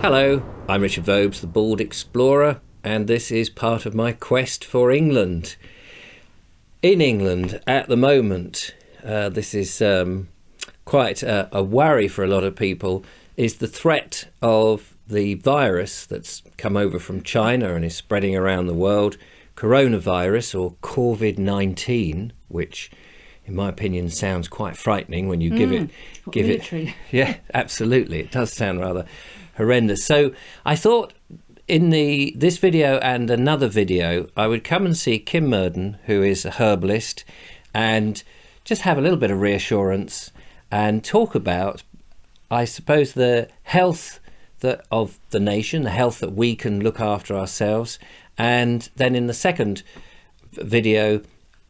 Hello, I'm Richard Vobes, the Bald Explorer, and this is part of my quest for England. In England at the moment, this is quite a worry for a lot of people, is the threat of the virus that's come over from China and is spreading around the world, coronavirus or COVID-19, which in my opinion sounds quite frightening when you give it. Yeah, absolutely. It does sound rather horrendous. So I thought in this video and another video, I would come and see Kym Murden, who is a herbalist, and just have a little bit of reassurance and talk about, I suppose, the health of the nation, the health that we can look after ourselves. And then in the second video,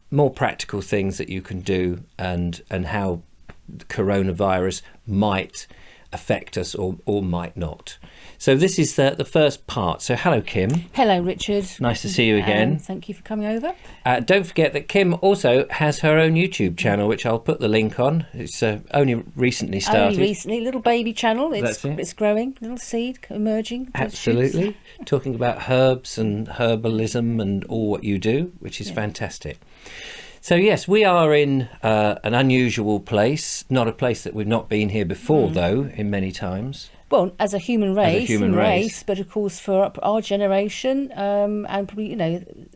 more practical things that you can do and how coronavirus might affect us or might not. So this is the first part. So hello, Kym. Hello, Richard. Nice to see you again. Thank you for coming over. Don't forget that Kym also has her own YouTube channel, which I'll put the link on. It's only recently started. Only recently, little baby channel. It's growing, little seed emerging. Absolutely. Talking about herbs and herbalism and all what you do, which is fantastic. So yes, we are in an unusual place, not a place that we've not been here before, though, in many times. Well, as a human race, but of course for our generation, and probably,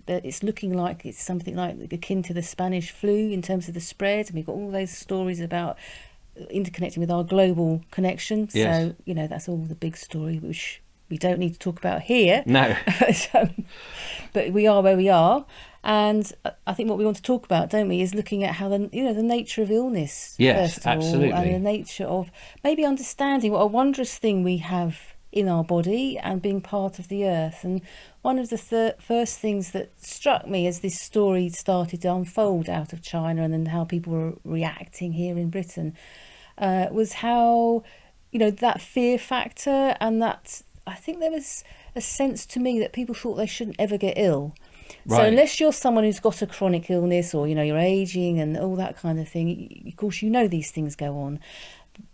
it's looking like it's something like akin to the Spanish flu in terms of the spread. And we've got all those stories about interconnecting with our global connection. Yes. So, that's all the big story, which we don't need to talk about here. No. But we are where we are. And I think what we want to talk about, don't we, is looking at how the nature of illness, yes, first of absolutely, all, and the nature of maybe understanding what a wondrous thing we have in our body and being part of the earth. And one of the first things that struck me as this story started to unfold out of China and then how people were reacting here in Britain was how, that fear factor, and that I think there was a sense to me that people thought they shouldn't ever get ill. Right. So unless you're someone who's got a chronic illness or, you're ageing and all that kind of thing, of course, these things go on.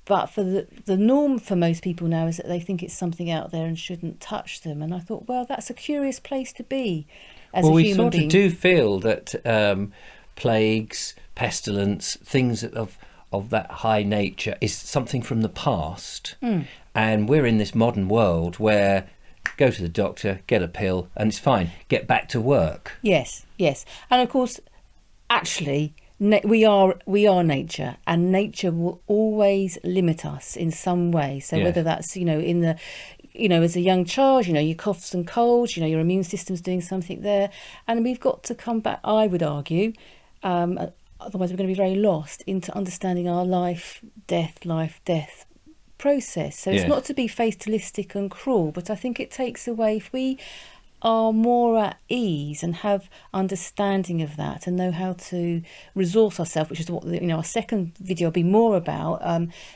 But for the norm for most people now is that they think it's something out there and shouldn't touch them. And I thought, well, that's a curious place to be as a human being. Well, we sort of do feel that plagues, pestilence, things of that high nature is something from the past. And we're in this modern world where go to the doctor, get a pill, and it's fine. Get back to work. Yes. And of course, actually, we are nature, and nature will always limit us in some way. So whether that's, as a young child, your coughs and colds, your immune system's doing something there. And we've got to come back, I would argue, otherwise we're going to be very lost into understanding our life, death process. So it's not to be fatalistic and cruel, but I think it takes away, if we are more at ease and have understanding of that and know how to resource ourselves, which is what our second video will be more about,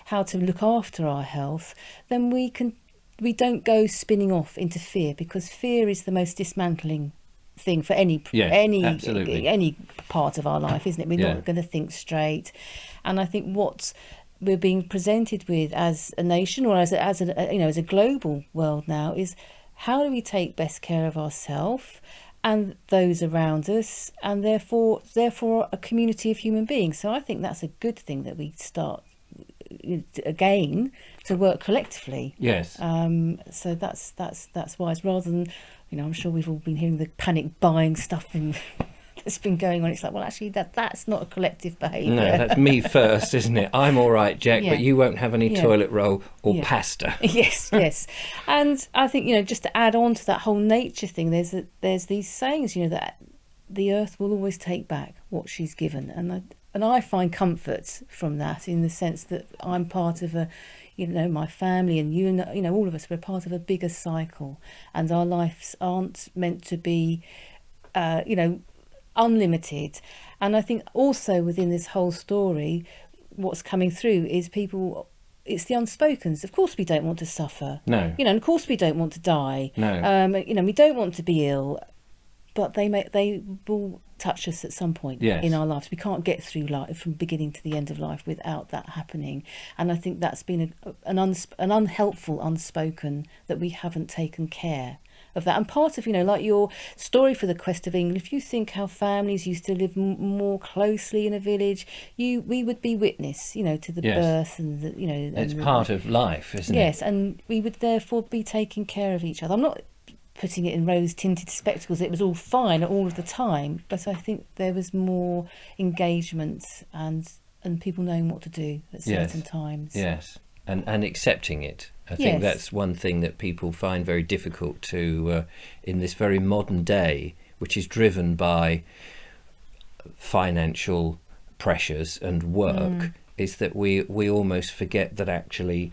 how to look after our health, then we don't go spinning off into fear, because fear is the most dismantling thing for any part of our life, isn't it? We're not going to think straight. And I think what we're being presented with as a nation, or as a global world now, is how do we take best care of ourselves and those around us, and therefore a community of human beings. So I think that's a good thing, that we start again to work collectively. Yes. So that's wise, rather than, I'm sure we've all been hearing the panic buying stuff that's been going on. It's like, well, actually, that's not a collective behaviour. No, that's me first, isn't it? I'm all right, Jack, but you won't have any toilet roll or pasta. Yes. And I think, just to add on to that whole nature thing, there's these sayings, that the earth will always take back what she's given. And I find comfort from that, in the sense that I'm part of my family, and all of us, we're part of a bigger cycle, and our lives aren't meant to be, unlimited. And I think also within this whole story, what's coming through is it's the unspokens. Of course we don't want to suffer. No. And of course we don't want to die. No. We don't want to be ill, but they will touch us at some point Yes. in our lives. We can't get through life from beginning to the end of life without that happening. And I think that's been an unhelpful unspoken, that we haven't taken care of that. And part of, like your story for the Quest of England, if you think how families used to live more closely in a village, we would be witness, to the Yes. birth and the, It's part of life, isn't it? Yes, and we would therefore be taking care of each other. I'm not putting it in rose-tinted spectacles. It was all fine all of the time, but I think there was more engagement and people knowing what to do at certain times. Yes, and accepting it. I think Yes. that's one thing that people find very difficult to, in this very modern day, which is driven by financial pressures and work, is that we almost forget that actually,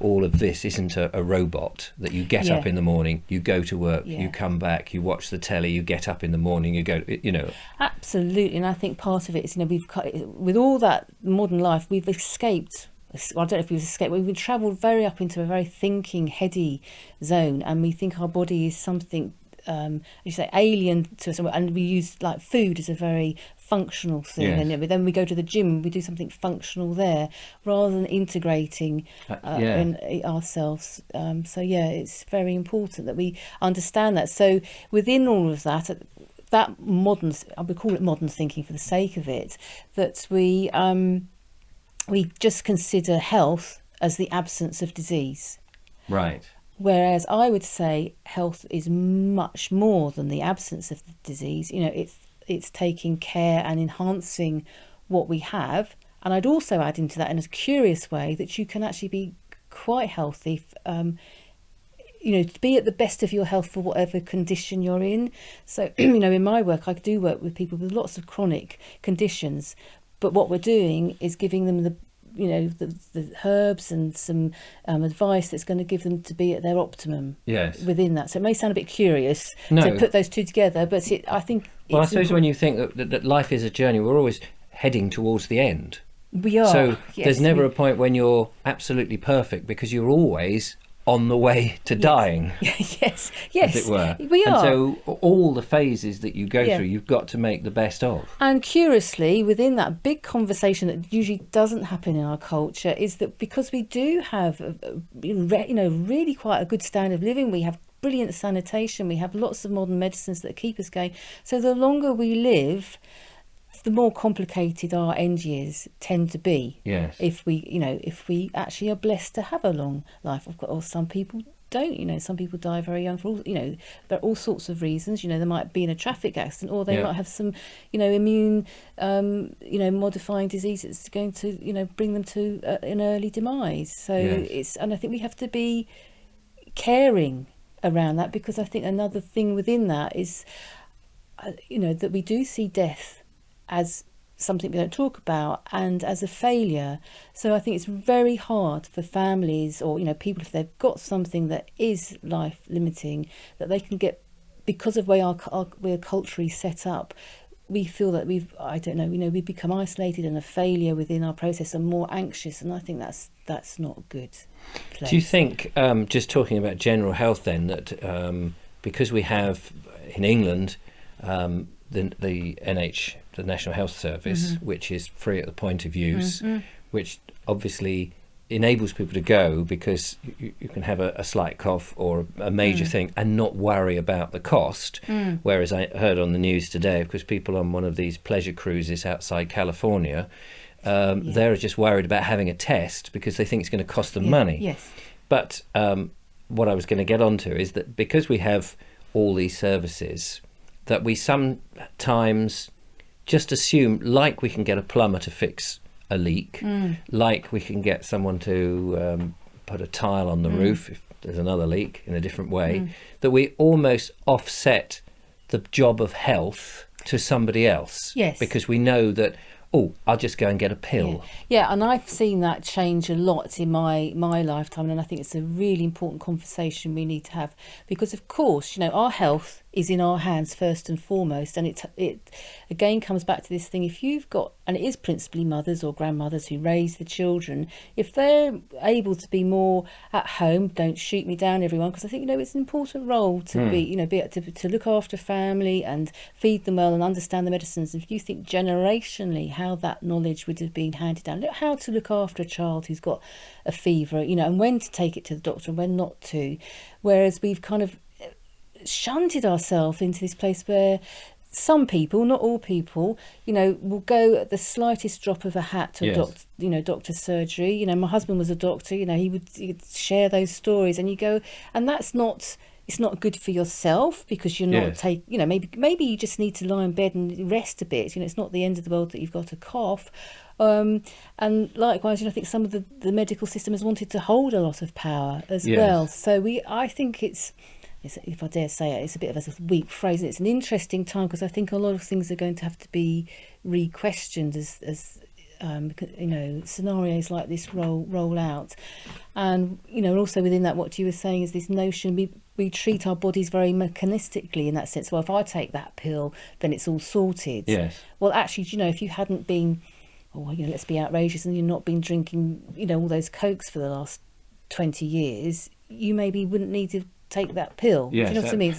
all of this isn't a robot, that you get up in the morning, you go to work, you come back, you watch the telly, you get up in the morning, you go, Absolutely, and I think part of it is, with all that modern life, we've escaped. Well, I don't know if we've escaped. We've travelled very up into a very thinking, heady zone, and we think our body is something, you say, alien to us, and we use like food as a very functional thing, Yes. and then we go to the gym, we do something functional there, rather than integrating in ourselves. So it's very important that we understand that. So within all of that modern, I would call it modern thinking for the sake of it, that we just consider health as the absence of disease. right. Whereas I would say health is much more than the absence of the disease. It's taking care and enhancing what we have. And I'd also add into that, in a curious way, that you can actually be quite healthy, to be at the best of your health for whatever condition you're in. So, in my work, I do work with people with lots of chronic conditions, but what we're doing is giving them the herbs and some advice that's going to give them to be at their optimum within that. So it may sound a bit curious to put those two together, but I think... Well, I suppose when you think that life is a journey, we're always heading towards the end. We are. So there's never a point when you're absolutely perfect, because you're always on the way to dying. Yes, as it were. We are. And so all the phases that you go through, you've got to make the best of. And curiously, within that big conversation that usually doesn't happen in our culture, is that because we do have, really quite a good standard of living, we have brilliant sanitation, we have lots of modern medicines that keep us going. So the longer we live, the more complicated our end years tend to be. Yes. If we actually are blessed to have a long life, or some people don't. Some people die very young for there are all sorts of reasons. They might be in a traffic accident, or they might have some, immune, modifying disease that's going to, bring them to an early demise. So and I think we have to be caring around that, because I think another thing within that is, that we do see death as something we don't talk about, and as a failure. So I think it's very hard for families, or people, if they've got something that is life limiting, that they can get, because of where we're culturally set up, we feel that we've become isolated and a failure within our process, and more anxious, and I think that's not a good place. Do you think, just talking about general health then, that because we have in England the the National Health Service, which is free at the point of use, which obviously enables people to go, because you can have a slight cough or a major thing and not worry about the cost. Whereas I heard on the news today, of course, people on one of these pleasure cruises outside California, they're just worried about having a test because they think it's going to cost them money. Yes. But what I was going to get onto is that because we have all these services, that we sometimes just assume, like we can get a plumber to fix a leak, like we can get someone to put a tile on the roof if there's another leak in a different way, that we almost offset the job of health to somebody else. Yes. Because we know that, I'll just go and get a pill. Yeah, and I've seen that change a lot in my lifetime, and I think it's a really important conversation we need to have, because of course, our health is in our hands first and foremost. And it again comes back to this thing, if you've got, and it is principally mothers or grandmothers who raise the children, if they're able to be more at home, don't shoot me down everyone, because I think, it's an important role to to look after family and feed them well and understand the medicines. If you think generationally how that knowledge would have been handed down, how to look after a child who's got a fever, and when to take it to the doctor and when not to, whereas we've kind of shunted ourselves into this place where some people, not all people, will go at the slightest drop of a hat to a doctor's surgery. My husband was a doctor, he'd share those stories, and you go, and it's not good for yourself, because you're not maybe you just need to lie in bed and rest a bit. It's not the end of the world that you've got a cough. And likewise, I think some of the medical system has wanted to hold a lot of power as well. So I think it's, if I dare say it, it's a bit of a weak phrase. It's an interesting time, because I think a lot of things are going to have to be re-questioned as scenarios like this roll out. And also within that, what you were saying is this notion we treat our bodies very mechanistically in that sense. Well, if I take that pill, then it's all sorted. Yes. Well, actually, if you hadn't been, let's be outrageous, and you've not been drinking, all those Cokes for the last 20 years, you maybe wouldn't need to take that pill. Yes, do you know what I mean?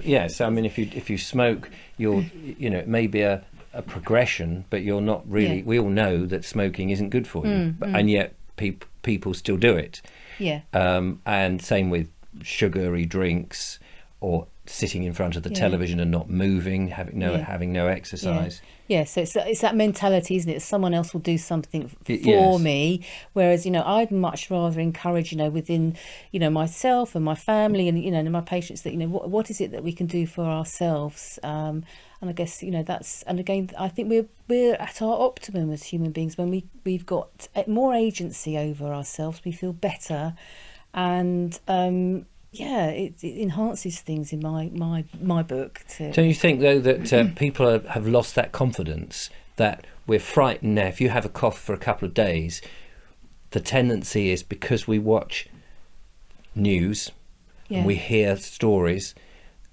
Yes, I mean, if you smoke, you're, it may be a progression, but you're not really. We all know that smoking isn't good for you, and yet people still do it. Yeah. And same with sugary drinks, or sitting in front of the television and not moving, having no exercise. Yeah, so it's that mentality, isn't it? Someone else will do something for me, whereas I'd much rather encourage within myself and my family and my patients that what is it that we can do for ourselves, and I guess that's, and again I think we're at our optimum as human beings when we've got more agency over ourselves. We feel better, and it enhances things in my book too. Don't you think though that people have lost that confidence, that we're frightened now? If you have a cough for a couple of days, the tendency is, because we watch news and we hear stories,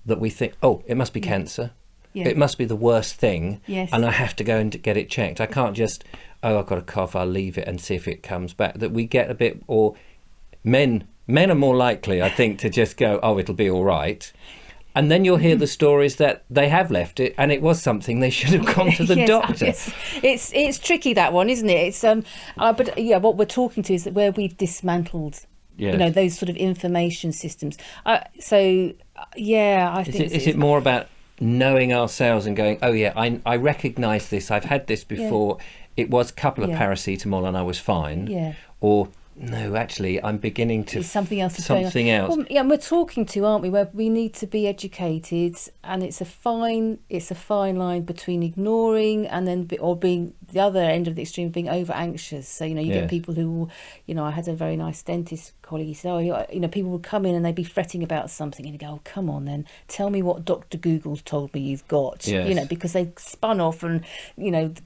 that we think, it must be cancer. Yeah. It must be the worst thing, and I have to go and get it checked. I can't just, I've got a cough, I'll leave it and see if it comes back. That we get a bit, or men are more likely, I think, to just go, it'll be all right. And then you'll hear the stories that they have left it, and it was something they should have gone to the doctor. It's tricky, that one, isn't it? It's but what we're talking to is that where we've dismantled, those sort of information systems. I think. Is it more about knowing ourselves and going, I recognise this, I've had this before, it was a couple of paracetamol and I was fine, or no, actually I'm beginning to something else. Well, and we're talking to, aren't we, where we need to be educated, and it's a fine line between ignoring and then or being the other end of the extreme, being over anxious. So you get people who I had a very nice dentist colleague. He said, people would come in and they'd be fretting about something, and you go, come on then, tell me what Dr. Google's told me you've got. Because they spun off and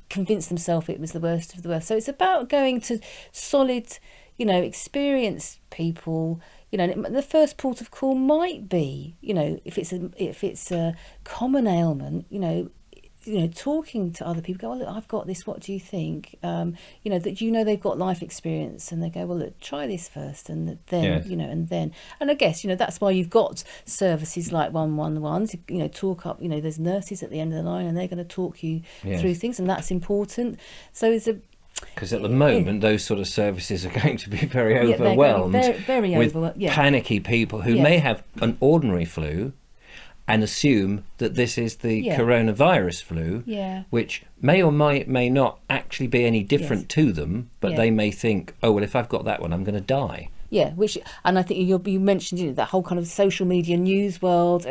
convinced themselves it was the worst of the worst. So it's about going to solid experienced people. The first port of call might be, if it's a common ailment, talking to other people. Go, well, look, I've got this. What do you think? That they've got life experience, and they go, well, look, try this first, and then, and I guess that's why you've got services like 111. Talk up. There's nurses at the end of the line, and they're going to talk you through things, and that's important. So it's a Because at the moment, those sort of services are going to be very overwhelmed with panicky people who may have an ordinary flu and assume that this is the coronavirus flu, which may or may not actually be any different to them, but they may think, oh, well, if I've got that one, I'm going to die. Yeah, and I think you mentioned that whole kind of social media news world.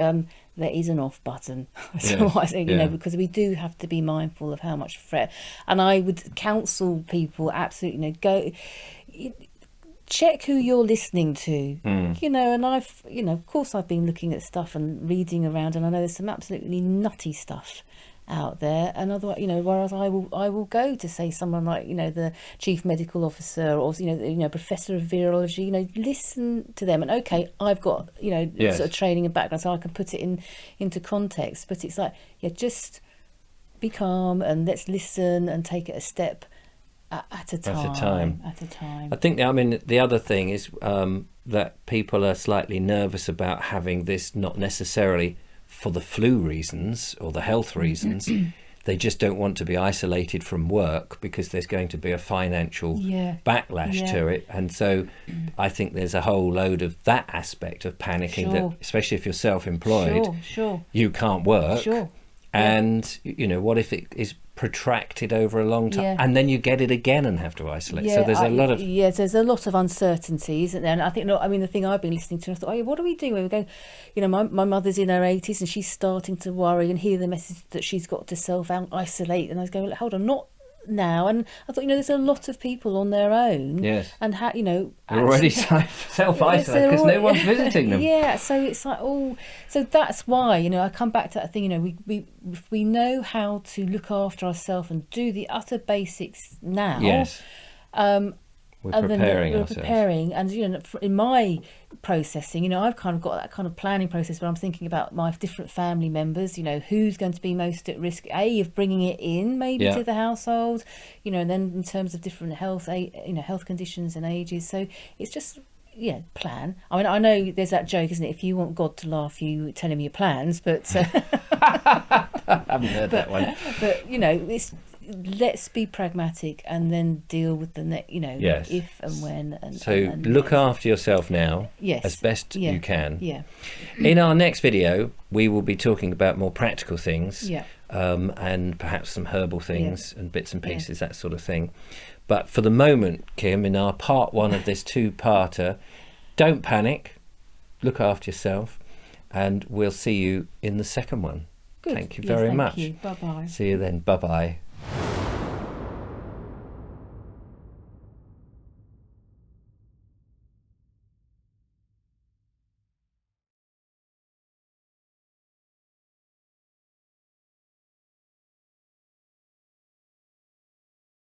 There is an off button, so I think because we do have to be mindful of how much threat. And I would counsel people absolutely go check who you're listening to. And I've of course I've been looking at stuff and reading around, and I know there's some absolutely nutty stuff out there, and otherwise, whereas I will go to, say, someone like, the chief medical officer, or professor of virology, listen to them, and okay, I've got Yes. sort of training and background, so I can put it into context, but it's like, just be calm and let's listen and take it a step at a time. I think, the other thing is that people are slightly nervous about having this, not necessarily for the flu reasons or the health reasons. They just don't want to be isolated from work because there's going to be a financial backlash to it. And so I think there's a whole load of that aspect of panicking, that especially if you're self-employed, you can't work. And what if it is protracted over a long time, and then you get it again and have to isolate? So there's a lot of there's a lot of uncertainties, and I think the thing I've been listening to, I thought, what do we do when we're going? My mother's in her 80s and she's starting to worry and hear the message that she's got to self-isolate, and I was going, hold on, not now. And I thought, there's a lot of people on their own, and they're already self-isolated because no one's visiting them. So it's like, so that's why I come back to that thing. We know how to look after ourselves and do the utter basics now. We're preparing ourselves. And in my processing, I've kind of got that kind of planning process where I'm thinking about my different family members, who's going to be most at risk, of bringing it in maybe to the household, and then in terms of different health conditions and ages. So it's just plan. I know there's that joke, isn't it? If you want God to laugh, you tell him your plans. But I haven't heard that one. But it's, let's be pragmatic and then deal with the if and when. And look after yourself now, as best you can. In our next video, we will be talking about more practical things, and perhaps some herbal things and bits and pieces, that sort of thing. But for the moment, Kym, in our part 1 of this 2-parter, don't panic, look after yourself, and we'll see you in the second one. Good. Thank you very much. Thank you. Bye-bye. See you then. Bye-bye.